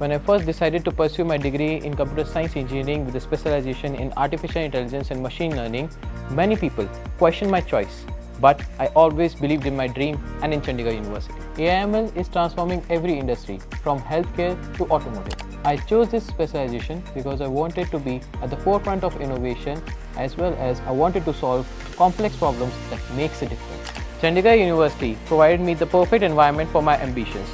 When I first decided to pursue my degree in computer science engineering with a specialization in artificial intelligence and machine learning, many people questioned my choice. But I always believed in my dream and in Chandigarh University. AIML is transforming every industry from healthcare to automotive. I chose this specialization because I wanted to be at the forefront of innovation, as well as I wanted to solve complex problems that makes a difference. Chandigarh University provided me the perfect environment for my ambitions.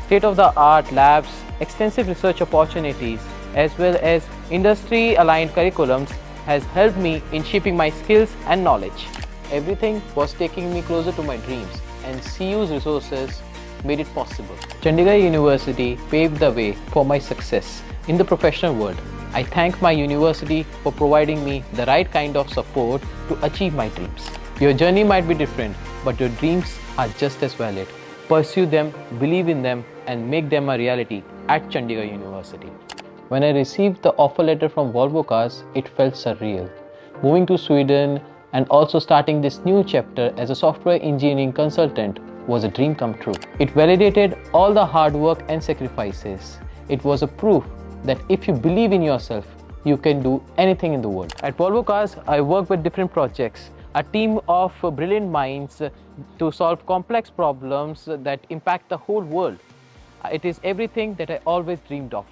State-of-the-art labs, extensive research opportunities, as well as industry-aligned curriculums has helped me in shaping my skills and knowledge. Everything was taking me closer to my dreams, and CU's resources made it possible. Chandigarh University paved the way for my success in the professional world. I thank my university for providing me the right kind of support to achieve my dreams. Your journey might be different, but your dreams are just as valid. Pursue them, believe in them, and make them a reality at Chandigarh University. When I received the offer letter from Volvo Cars, it felt surreal. Moving to Sweden and also starting this new chapter as a software engineering consultant was a dream come true. It validated all the hard work and sacrifices. It was a proof that if you believe in yourself, you can do anything in the world. At Volvo Cars, I work with different projects, a team of brilliant minds to solve complex problems that impact the whole world. It is everything that I always dreamed of.